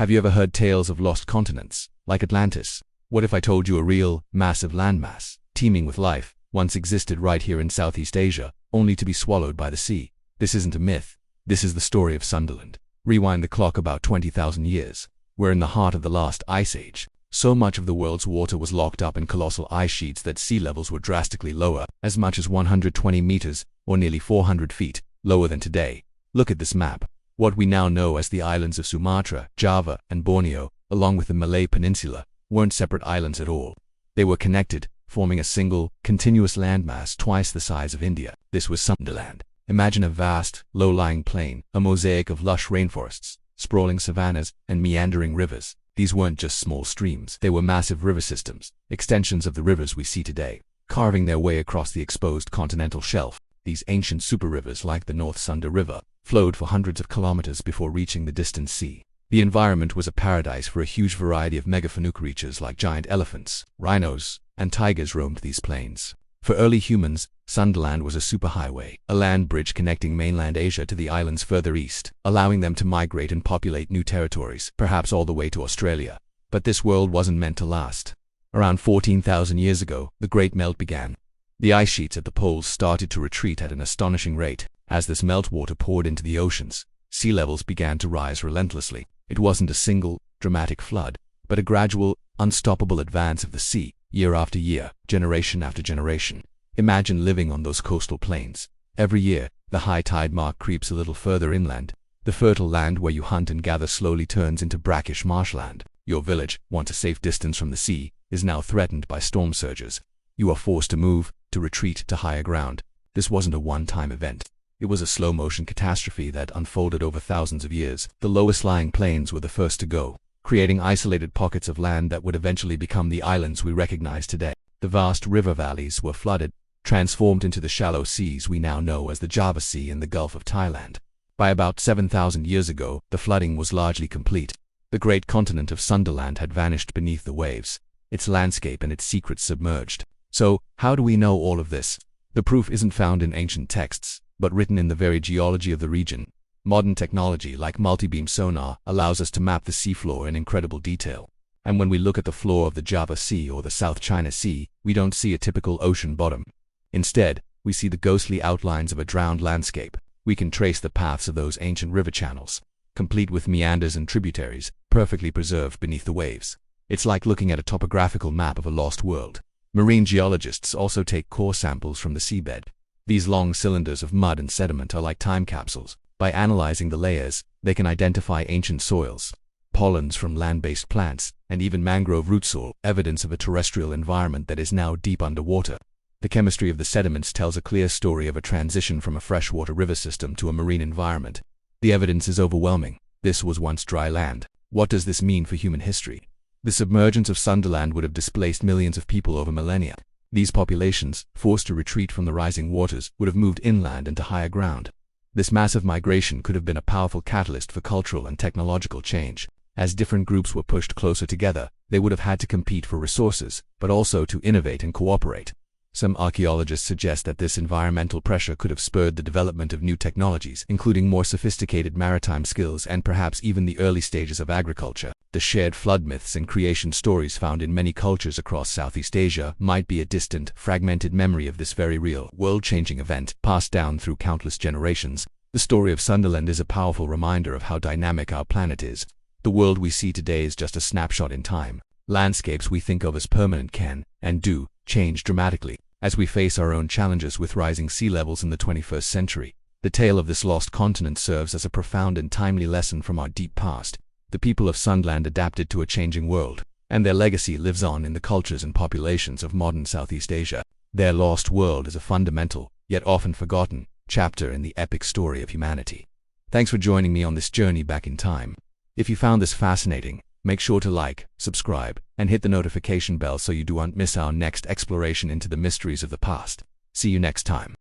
Have you ever heard tales of lost continents, like Atlantis? What if I told you a real, massive landmass, teeming with life, once existed right here in Southeast Asia, only to be swallowed by the sea? This isn't a myth. This is the story of Sundaland. Rewind the clock about 20,000 years. We're in the heart of the last ice age. So much of the world's water was locked up in colossal ice sheets that sea levels were drastically lower, as much as 120 meters, or nearly 400 feet, lower than today. Look at this map. What we now know as the islands of Sumatra, Java, and Borneo, along with the Malay Peninsula, weren't separate islands at all. They were connected, forming a single, continuous landmass twice the size of India. This was Sundaland. Imagine a vast, low-lying plain, a mosaic of lush rainforests, sprawling savannas, and meandering rivers. These weren't just small streams. They were massive river systems, extensions of the rivers we see today, carving their way across the exposed continental shelf. These ancient super-rivers, like the North Sunda River, flowed for hundreds of kilometers before reaching the distant sea. The environment was a paradise for a huge variety of megafauna creatures like giant elephants, rhinos, and tigers roamed these plains. For early humans, Sundaland was a superhighway, a land bridge connecting mainland Asia to the islands further east, allowing them to migrate and populate new territories, perhaps all the way to Australia. But this world wasn't meant to last. Around 14,000 years ago, the Great Melt began. The ice sheets at the poles started to retreat at an astonishing rate. As this meltwater poured into the oceans, sea levels began to rise relentlessly. It wasn't a single, dramatic flood, but a gradual, unstoppable advance of the sea, year after year, generation after generation. Imagine living on those coastal plains. Every year, the high tide mark creeps a little further inland. The fertile land where you hunt and gather slowly turns into brackish marshland. Your village, once a safe distance from the sea, is now threatened by storm surges. You are forced to move, to retreat to higher ground. This wasn't a one-time event. It was a slow-motion catastrophe that unfolded over thousands of years. The lowest-lying plains were the first to go, creating isolated pockets of land that would eventually become the islands we recognize today. The vast river valleys were flooded, transformed into the shallow seas we now know as the Java Sea and the Gulf of Thailand. By about 7,000 years ago, the flooding was largely complete. The great continent of Sundaland had vanished beneath the waves, its landscape and its secrets submerged. So, how do we know all of this? The proof isn't found in ancient texts, but written in the very geology of the region. Modern technology like multi-beam sonar allows us to map the seafloor in incredible detail. And when we look at the floor of the Java Sea or the South China Sea, we don't see a typical ocean bottom. Instead, we see the ghostly outlines of a drowned landscape. We can trace the paths of those ancient river channels, complete with meanders and tributaries, perfectly preserved beneath the waves. It's like looking at a topographical map of a lost world. Marine geologists also take core samples from the seabed. These long cylinders of mud and sediment are like time capsules. By analyzing the layers, they can identify ancient soils, pollens from land-based plants, and even mangrove root soil, evidence of a terrestrial environment that is now deep underwater. The chemistry of the sediments tells a clear story of a transition from a freshwater river system to a marine environment. The evidence is overwhelming. This was once dry land. What does this mean for human history? The submergence of Sundaland would have displaced millions of people over millennia. These populations, forced to retreat from the rising waters, would have moved inland into higher ground. This massive migration could have been a powerful catalyst for cultural and technological change. As different groups were pushed closer together, they would have had to compete for resources, but also to innovate and cooperate. Some archaeologists suggest that this environmental pressure could have spurred the development of new technologies, including more sophisticated maritime skills and perhaps even the early stages of agriculture. The shared flood myths and creation stories found in many cultures across Southeast Asia might be a distant, fragmented memory of this very real, world-changing event, passed down through countless generations. The story of Sundaland is a powerful reminder of how dynamic our planet is. The world we see today is just a snapshot in time. Landscapes we think of as permanent can, and do, change dramatically. As we face our own challenges with rising sea levels in the 21st century, the tale of this lost continent serves as a profound and timely lesson from our deep past. The people of Sundaland adapted to a changing world, and their legacy lives on in the cultures and populations of modern Southeast Asia. Their lost world is a fundamental, yet often forgotten, chapter in the epic story of humanity. Thanks for joining me on this journey back in time. If you found this fascinating, make sure to like, subscribe, and hit the notification bell so you don't miss our next exploration into the mysteries of the past. See you next time.